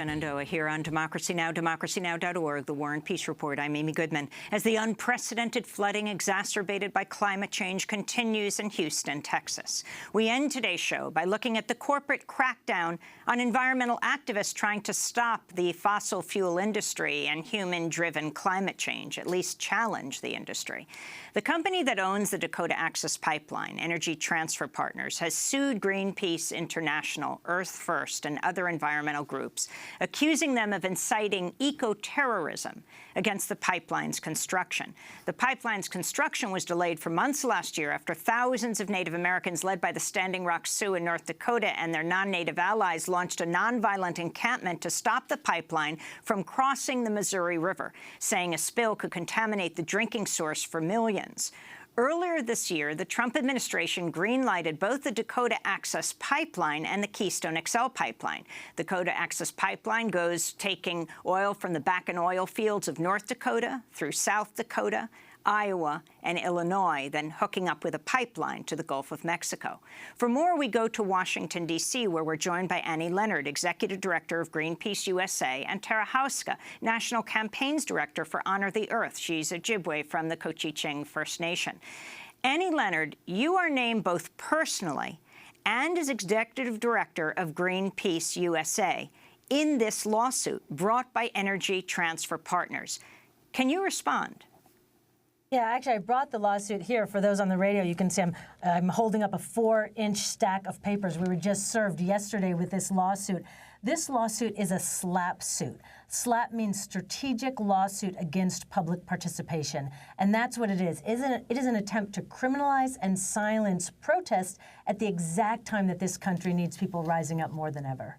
Shenandoah here on Democracy Now!, democracynow.org, the War and Peace Report. I'm Amy Goodman. As the unprecedented flooding exacerbated by climate change continues in Houston, Texas, we end today's show by looking at the corporate crackdown on environmental activists trying to stop the fossil fuel industry and human-driven climate change, at least challenge the industry. The company that owns the Dakota Access Pipeline, Energy Transfer Partners, has sued Greenpeace International, Earth First, and other environmental groups, accusing them of inciting eco-terrorism against the pipeline's construction. The pipeline's construction was delayed for months last year after thousands of Native Americans led by the Standing Rock Sioux in North Dakota and their non-Native allies launched a nonviolent encampment to stop the pipeline from crossing the Missouri River, saying a spill could contaminate the drinking source for millions. Earlier this year, the Trump administration green-lighted both the Dakota Access Pipeline and the Keystone XL Pipeline. The Dakota Access Pipeline goes taking oil from the Bakken oil fields of North Dakota through South Dakota, Iowa, and Illinois, then hooking up with a pipeline to the Gulf of Mexico. For more, we go to Washington, D.C., where we're joined by Annie Leonard, Executive Director of Greenpeace USA, and Tara Houska, National Campaigns Director for Honor the Earth. She's Ojibwe from the Cochicheng First Nation. Annie Leonard, you are named both personally and as Executive Director of Greenpeace USA in this lawsuit brought by Energy Transfer Partners. Can you respond? Yeah, actually, I brought the lawsuit here. For those on the radio, you can see I'm holding up a 4-inch stack of papers. We were just served yesterday with this lawsuit. This lawsuit is a SLAPP suit. SLAPP means Strategic Lawsuit Against Public Participation. And that's what it is. It is an attempt to criminalize and silence protest at the exact time that this country needs people rising up more than ever.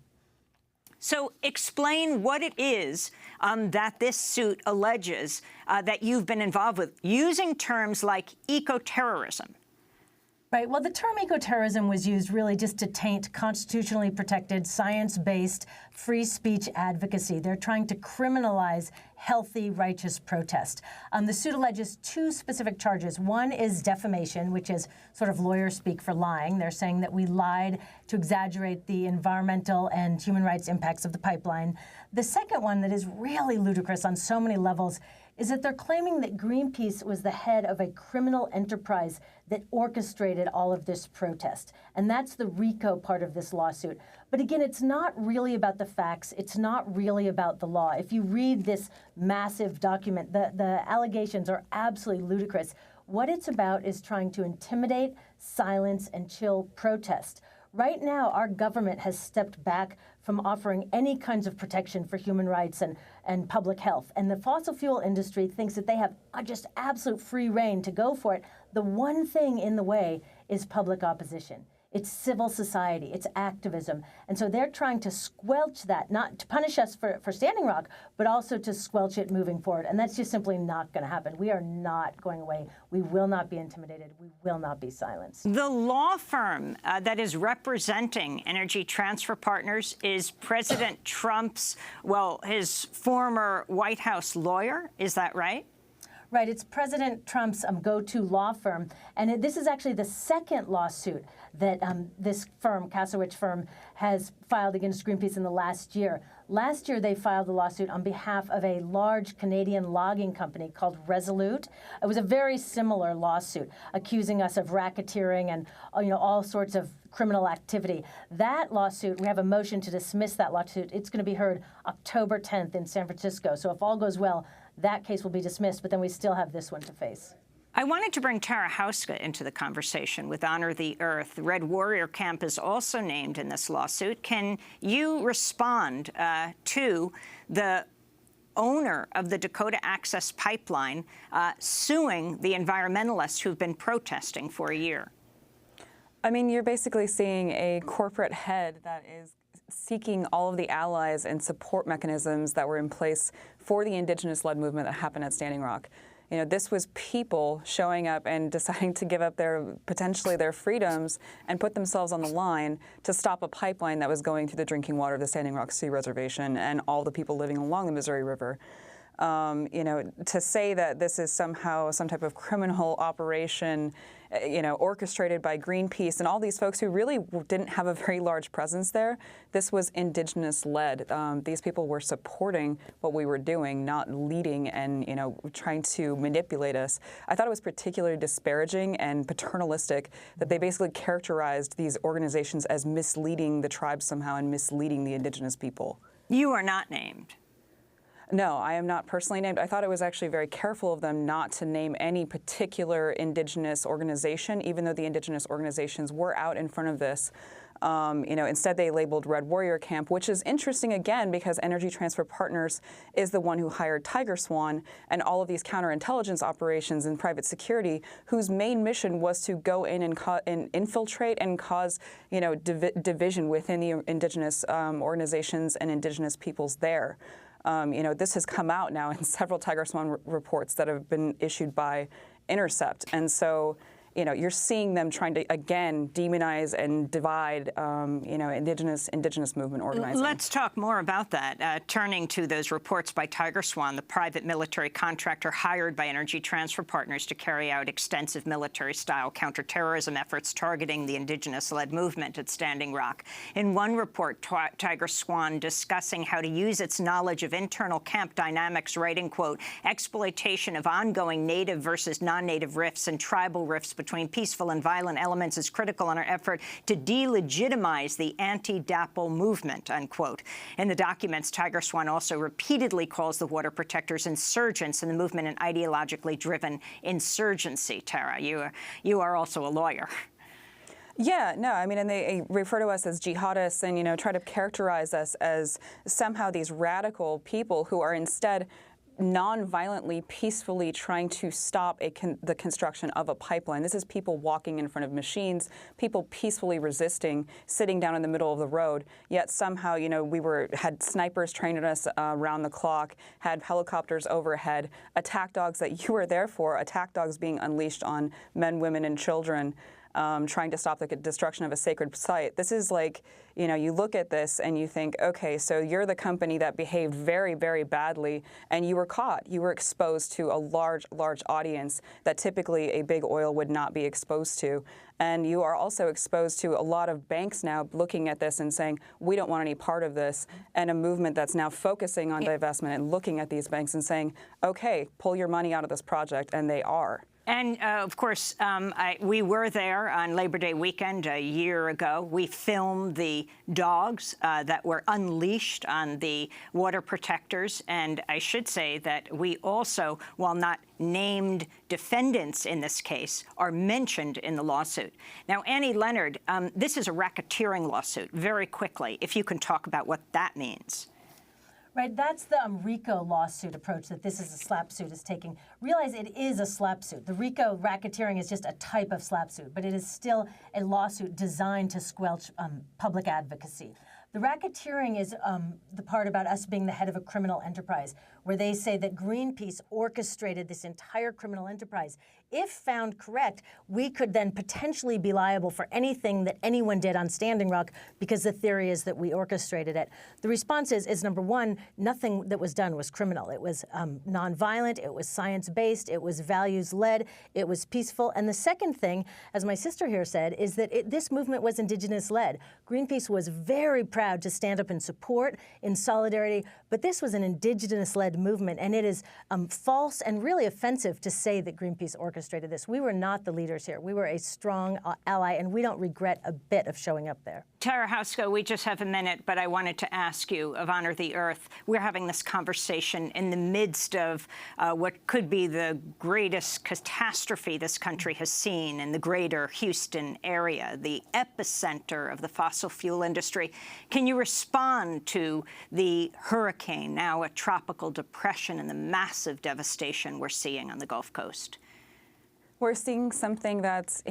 So explain what it is that this suit alleges that you've been involved with, using terms like eco-terrorism. Right. Well, the term eco-terrorism was used really just to taint constitutionally protected, science-based free speech advocacy. They're trying to criminalize healthy, righteous protest. The suit alleges two specific charges. One is defamation, which is sort of lawyer speak for lying. They're saying that we lied to exaggerate the environmental and human rights impacts of the pipeline. The second one that is really ludicrous on so many levels is that they're claiming that Greenpeace was the head of a criminal enterprise that orchestrated all of this protest. And that's the RICO part of this lawsuit. But again, it's not really about the facts. It's not really about the law. If you read this massive document, the allegations are absolutely ludicrous. What it's about is trying to intimidate, silence, and chill protest. Right now, our government has stepped back from offering any kinds of protection for human rights and public health. And the fossil fuel industry thinks that they have just absolute free rein to go for it. The one thing in the way is public opposition. It's civil society, it's activism. And so they're trying to squelch that, not to punish us for Standing Rock, but also to squelch it moving forward. And that's just simply not going to happen. We are not going away. We will not be intimidated. We will not be silenced. The law firm that is representing Energy Transfer Partners is President Trump's, well, his former White House lawyer. Is that right? Right. It's President Trump's go-to law firm. And this is actually the second lawsuit that this firm, Kasowitz firm, has filed against Greenpeace in the last year. Last year, they filed a lawsuit on behalf of a large Canadian logging company called Resolute. It was a very similar lawsuit, accusing us of racketeering and all sorts of criminal activity. That lawsuit, we have a motion to dismiss that lawsuit. It's going to be heard October 10th in San Francisco. So if all goes well, that case will be dismissed, but then we still have this one to face. I wanted to bring Tara Houska into the conversation with Honor the Earth. Red Warrior Camp is also named in this lawsuit. Can you respond to the owner of the Dakota Access Pipeline suing the environmentalists who've been protesting for a year? I mean, you're basically seeing a corporate head that is seeking all of the allies and support mechanisms that were in place for the indigenous-led movement that happened at Standing Rock. You know, this was people showing up and deciding to give up potentially their freedoms and put themselves on the line to stop a pipeline that was going through the drinking water of the Standing Rock Sioux Reservation and all the people living along the Missouri River. To say that this is somehow some type of criminal operation, orchestrated by Greenpeace and all these folks who really didn't have a very large presence there. This was indigenous-led. These people were supporting what we were doing, not leading and, trying to manipulate us. I thought it was particularly disparaging and paternalistic that they basically characterized these organizations as misleading the tribes somehow and misleading the indigenous people. You are not named. No, I am not personally named. I thought it was actually very careful of them not to name any particular indigenous organization, even though the indigenous organizations were out in front of this. Instead they labeled Red Warrior Camp, which is interesting again because Energy Transfer Partners is the one who hired Tiger Swan and all of these counterintelligence operations in private security, whose main mission was to go in and infiltrate and cause, division within the indigenous organizations and indigenous peoples there. This has come out now in several Tiger Swan reports that have been issued by Intercept. And so, you're seeing them trying to, again, demonize and divide, indigenous movement organizing. Let's talk more about that. Turning to those reports by Tiger Swan, the private military contractor hired by Energy Transfer Partners to carry out extensive military-style counterterrorism efforts targeting the indigenous-led movement at Standing Rock. In one report, Tiger Swan discussing how to use its knowledge of internal camp dynamics, writing, quote, exploitation of ongoing native versus non-native rifts and tribal rifts between peaceful and violent elements is critical in our effort to delegitimize the anti-DAPL movement, unquote. In the documents, Tiger Swan also repeatedly calls the water protectors insurgents and the movement an ideologically driven insurgency. Tara, you are also a lawyer. Yeah, no, and they refer to us as jihadists and, try to characterize us as somehow these radical people who are instead non-violently, peacefully trying to stop the construction of a pipeline. This is people walking in front of machines, people peacefully resisting, sitting down in the middle of the road, yet somehow, we had snipers training us around the clock, had helicopters overhead, attack dogs that you were there for, attack dogs being unleashed on men, women, and children. Trying to stop the destruction of a sacred site. This is like, you look at this and you think, okay, so you're the company that behaved very, very badly and you were caught. You were exposed to a large, large audience that typically a big oil would not be exposed to. And you are also exposed to a lot of banks now looking at this and saying, we don't want any part of this, and a movement that's now focusing on divestment and looking at these banks and saying, okay, pull your money out of this project, and they are. And, of course, we were there on Labor Day weekend a year ago. We filmed the dogs that were unleashed on the water protectors. And I should say that we also, while not named defendants in this case, are mentioned in the lawsuit. Now, Annie Leonard, this is a racketeering lawsuit. Very quickly, if you can talk about what that means. Right, that's the RICO lawsuit approach that this is a SLAPP suit is taking. Realize it is a SLAPP suit. The RICO racketeering is just a type of SLAPP suit, but it is still a lawsuit designed to squelch public advocacy. The racketeering is the part about us being the head of a criminal enterprise, where they say that Greenpeace orchestrated this entire criminal enterprise. If found correct, we could then potentially be liable for anything that anyone did on Standing Rock because the theory is that we orchestrated it. The response is number one, nothing that was done was criminal. It was nonviolent, it was science-based, it was values-led, it was peaceful. And the second thing, as my sister here said, is that this movement was indigenous-led. Greenpeace was very proud to stand up in support, in solidarity, but this was an indigenous-led movement, and it is false and really offensive to say that Greenpeace orchestrated this. We were not the leaders here. We were a strong ally, and we don't regret a bit of showing up there. Tara Housko, we just have a minute, but I wanted to ask you of Honor the Earth. We're having this conversation in the midst of what could be the greatest catastrophe this country has seen in the greater Houston area, the epicenter of the fossil fuel industry. Can you respond to the hurricane, now a tropical depression, and the massive devastation we're seeing on the Gulf Coast? We're seeing something that's,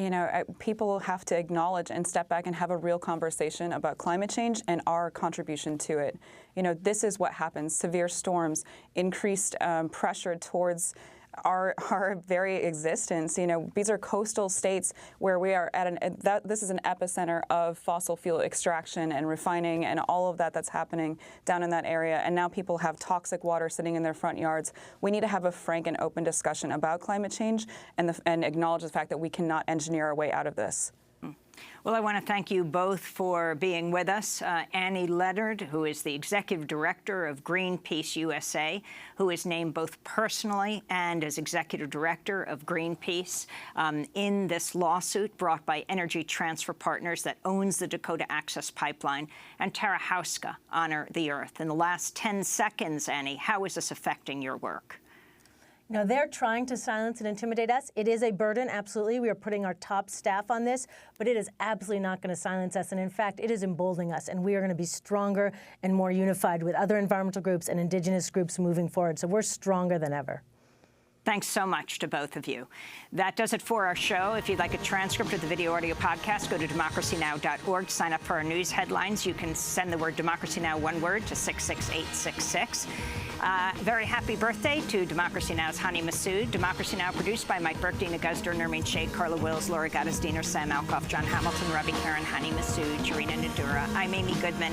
people have to acknowledge and step back and have a real conversation about climate change and our contribution to it. This is what happens. Severe storms, increased pressure towards our very existence. These are coastal states where we are at this is an epicenter of fossil fuel extraction and refining and all of that's happening down in that area. And now people have toxic water sitting in their front yards. We need to have a frank and open discussion about climate change and acknowledge the fact that we cannot engineer our way out of this. Well, I want to thank you both for being with us. Annie Leonard, who is the Executive Director of Greenpeace USA, who is named both personally and as Executive Director of Greenpeace in this lawsuit brought by Energy Transfer Partners that owns the Dakota Access Pipeline, and Tara Houska, Honor the Earth. In the last 10 seconds, Annie, how is this affecting your work? Now, they're trying to silence and intimidate us. It is a burden, absolutely. We are putting our top staff on this, but it is absolutely not going to silence us. And in fact, it is emboldening us, and we are going to be stronger and more unified with other environmental groups and indigenous groups moving forward. So we're stronger than ever. Thanks so much to both of you. That does it for our show. If you'd like a transcript of the video audio podcast, go to democracynow.org. Sign up for our news headlines. You can send the word Democracy Now! One word to 66866. Very happy birthday to Democracy Now!'s Hani Massoud. Democracy Now! Produced by Mike Burke, Dina Guzder, Nermeen Sheikh, Carla Wills, Laura Gaddis-Diener, Sam Alcoff, John Hamilton, Ravi Karen, Hani Massoud, Jarina Nadura. I'm Amy Goodman.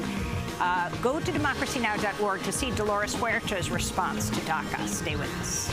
Go to democracynow.org to see Dolores Huerta's response to DACA. Stay with us.